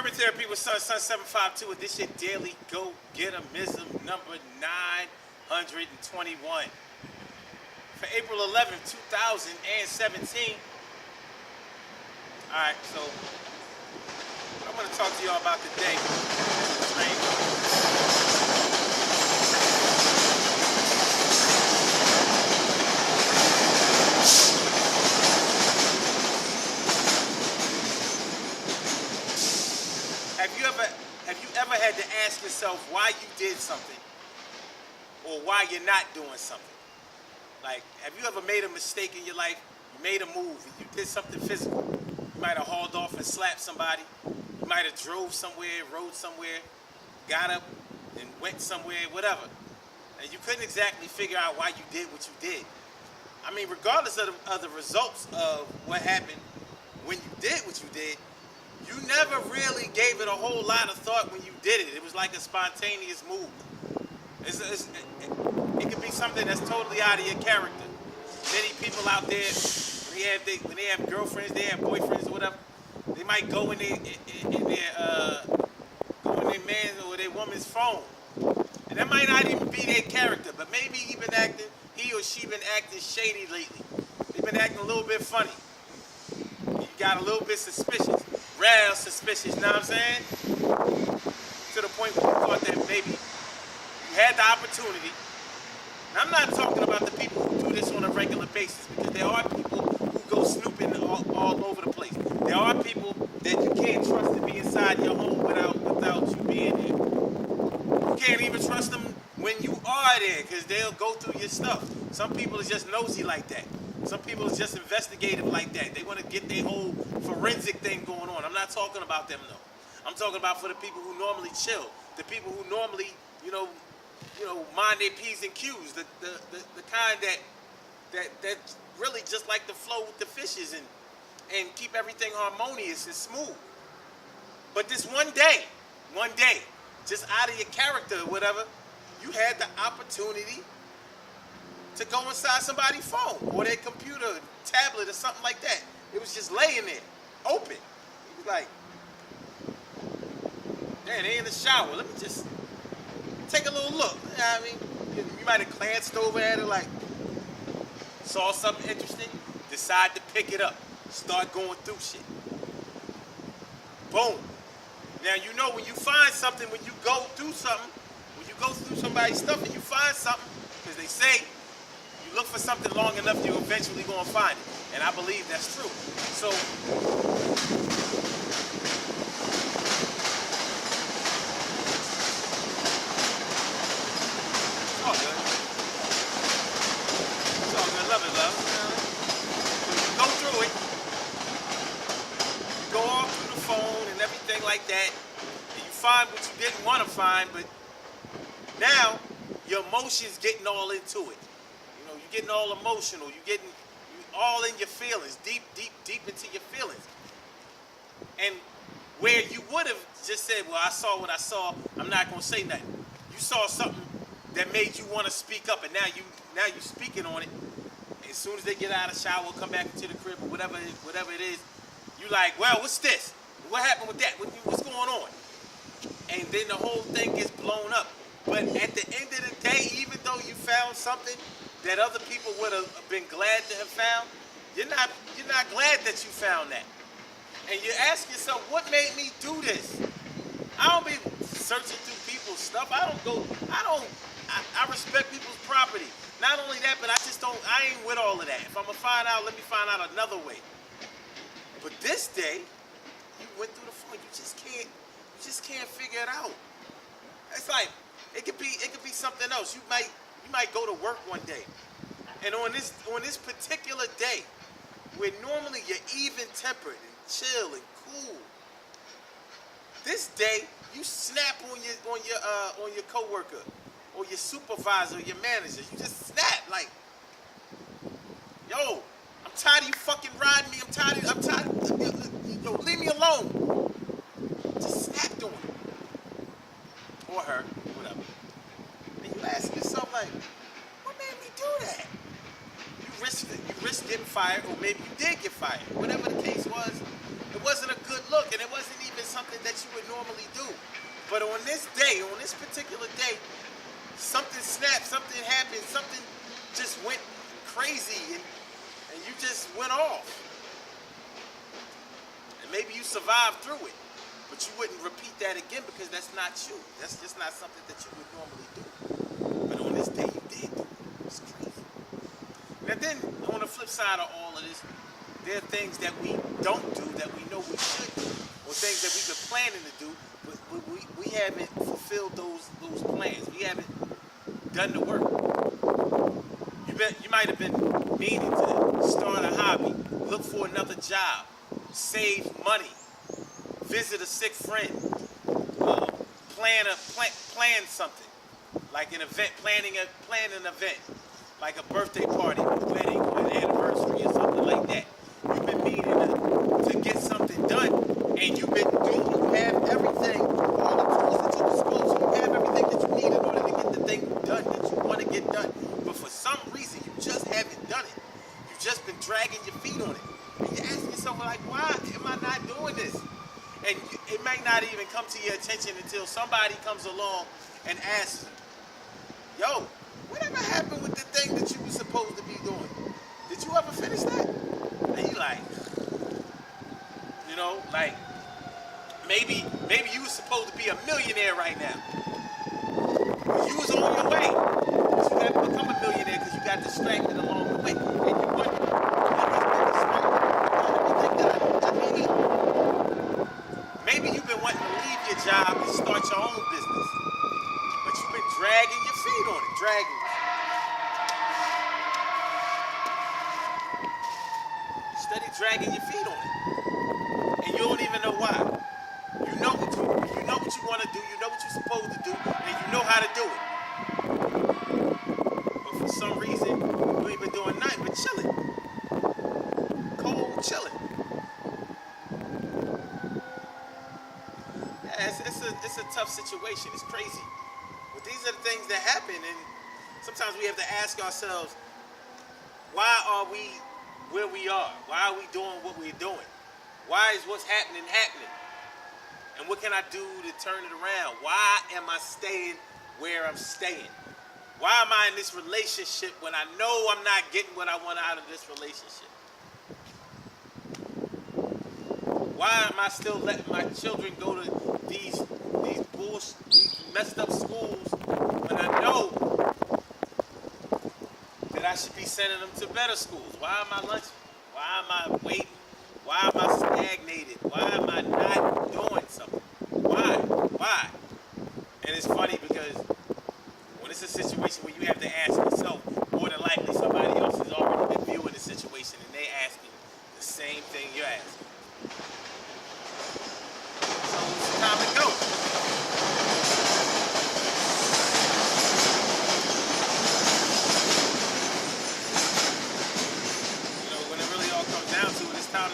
Urban Therapy with Sun 752, and this your daily go getism number 921 for April 11th, 2017. All right, so I'm going to talk to y'all about today. Have you ever had to ask yourself why you did something or why you're not doing something? Like, have you ever made a mistake in your life? You made a move and you did something physical. You might have hauled off and slapped somebody. You might have drove somewhere, rode somewhere, got up and went somewhere, whatever. And you couldn't exactly figure out why you did what you did. I mean, regardless of the results of what happened when you did what you did, you never really gave it a whole lot of thought when you did it. It was like a spontaneous move. It could be something that's totally out of your character. Many people out there, when they have girlfriends, they have boyfriends or whatever, they might go in their man's or their woman's phone. And that might not even be their character, but maybe he or she been acting shady lately. They've been acting a little bit funny. You got a little bit suspicious. Real suspicious, you know what I'm saying? To the point where you thought that maybe you had the opportunity. And I'm not talking about the people who do this on a regular basis, because there are people who go snooping all over the place. There are people that you can't trust to be inside your home without you being there. You can't even trust them when you are there, because they'll go through your stuff. Some people are just nosy like that. Some people are just investigative like that. They want to get their whole forensic thing going on. I'm not talking about them, though. I'm talking about for the people who normally chill, the people who normally, mind their P's and Q's, the kind that really just like to flow with the fishes and keep everything harmonious and smooth. But this one day, just out of your character or whatever, you had the opportunity to go inside somebody's phone or their computer, tablet, or something like that. It was just laying there, open. It was like, man, they in the shower. Let me just take a little look. You know what I mean? You might have glanced over at it, like, saw something interesting, decide to pick it up, start going through shit. Boom. Now, you know when you find something, when you go through something, when you go through somebody's stuff and you find something, because they say, you look for something long enough, you're eventually going to find it. And I believe that's true. So, it's all good. It's all good. Love it, love. You go through it. You go all through the phone and everything like that. And you find what you didn't want to find, but now your emotions getting all into it. You're getting all emotional. You all in your feelings, deep into your feelings. And where you would have just said, well, I saw what I saw, I'm not going to say nothing. You saw something that made you want to speak up, and now you speaking on it. As soon as they get out of the shower, come back into the crib, or whatever it is, you like, well, what's this? What happened with that? What's going on? And then the whole thing gets blown up. But at the end of the day, even though you found something that other people would have been glad to have found, you're not glad that you found that. And you ask yourself, what made me do this? I don't be searching through people's stuff. I respect people's property. Not only that, but I ain't with all of that. If I'm gonna find out, let me find out another way. But this day, you went through the phone, you just can't figure it out. It's like, it could be something else. You might go to work one day, and on this particular day, where normally you're even-tempered and chill and cool, this day you snap on your coworker or your supervisor or your manager. You just snap like, yo, I'm tired of you fucking riding me. I'm tired. Yo, leave me alone. Just snapped on him or her, whatever. And you ask yourself like, what made me do that? You risked getting fired, or maybe you did get fired. Whatever the case was, it It wasn't a good look, and it wasn't even something that you would normally do. But on this day, on this particular day, something snapped, something happened, something just went crazy, and you just went off. And maybe you survived through it, but you wouldn't repeat that again because that's not you. That's just not something that you would normally do. But on this day, you did do it. It's crazy. And then, on the flip side of all of this, there are things that we don't do that we know we should do, or things that we've been planning to do, but we haven't fulfilled those plans. We haven't done the work. You might have been meaning to start a hobby, look for another job, save money, visit a sick friend, plan something, like an event, plan an event, like a birthday party, a wedding, or an anniversary, or something like that. You've been meaning to get something done, and you've been doing. You have everything, all the tools at your disposal. You have everything that you need in order to get the thing done that you want to get done. But for some reason, you just haven't done it. You've just been dragging your feet on it, and you're asking yourself, like, why am I not doing this? And it might not even come to your attention until somebody comes along and asks you, yo, whatever happened with the thing that you were supposed to be doing? Did you ever finish that? And you like, like, maybe you were supposed to be a millionaire right now. You was on your way. But you got to become a millionaire because you got distracted along the way. And you wonder, maybe you've been wanting to leave your job and start your own business. But you've been dragging your feet on it, steady dragging your feet on it, and you don't even know why. You know what you want to do, you know what you're supposed to do, and you know how to do it. But for some reason, you ain't been doing nothing but chilling, cold chilling. Yeah, it's a tough situation. It's crazy, but these are the things that happen, and sometimes we have to ask ourselves, why are we where we are? Why are we doing what we're doing? Why is what's happening? And what can I do to turn it around? Why am I staying where I'm staying? Why am I in this relationship when I know I'm not getting what I want out of this relationship? Why am I still letting my children go to these messed up schools when I know that I should be sending them to better schools? Why am I lunching? Why am I waiting? Why am I stagnated? Why am I not doing something? Why? And it's funny because when it's a situation where you have to ask yourself, more than likely somebody else has already been viewing the situation and they asking the same thing you're asking. So it's time to go.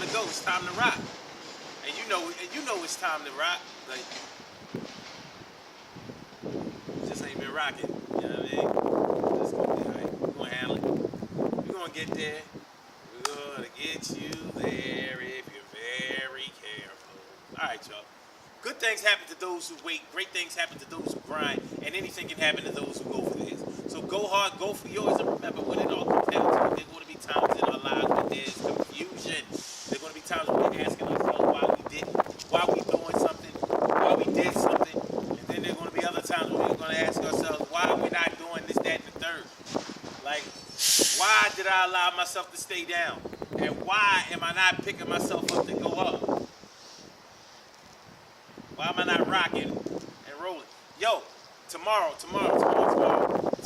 To go, it's time to rock, and you know it's time to rock. Like, just ain't been rocking. You know what I mean? It's gonna be alright. We're gonna handle it. We're gonna get there. We're gonna get you there if you're very careful. All right, y'all. Good things happen to those who wait. Great things happen to those who grind, and anything can happen to those who go for theirs. So go hard, go for yours, and remember, when it all comes down to it, there's going to be times in our lives when there's confusion. There's going to be times when we're asking ourselves why we doing something, why we did something, and then there's going to be other times when we're going to ask ourselves, why are we not doing this, that, and the third? Like, why did I allow myself to stay down? And why am I not picking myself up to go up? Why am I not rocking and rolling? Yo, tomorrow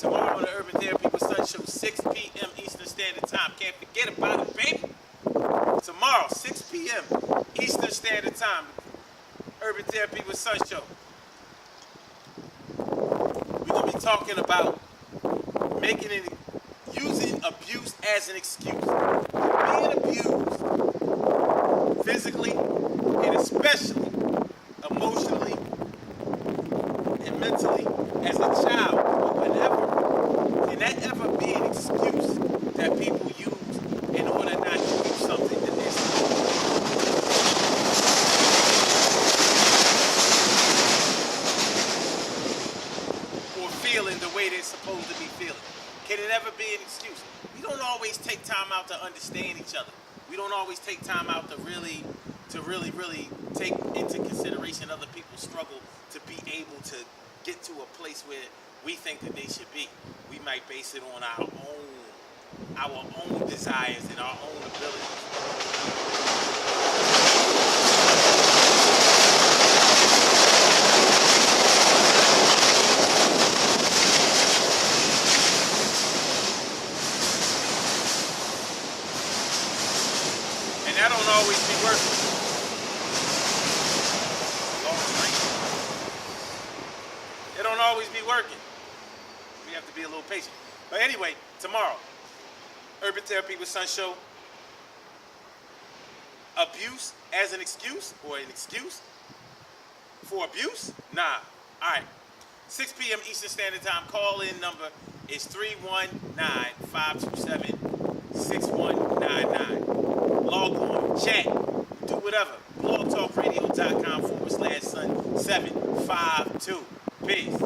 on the Urban Therapy with Sun Show, 6 p.m. Eastern Standard Time. Can't forget about it, baby. Tomorrow, 6 p.m. Eastern Standard Time. Urban Therapy with Sun Show. We're going to be talking about using abuse as an excuse. Being abused physically and especially emotionally and mentally as a child or whenever. Can that ever be an excuse that people use in order not to do something that they're supposed to do? way they're supposed to be feeling? Can it ever be an excuse? We don't always take time out to understand each other. We don't always take time out to really take into consideration other people's struggle to be able to get to a place where we think that they should be. We might base it on our own desires and our own abilities. And that don't always be working. It don't always be working. We have to be a little patient. But anyway, tomorrow, Urban Therapy with Sun Show. Abuse as an excuse, or an excuse for abuse? Nah. All right. 6 p.m. Eastern Standard Time. Call-in number is 319-527-6199. Log on, chat, do whatever. blogtalkradio.com/Sun752. Peace.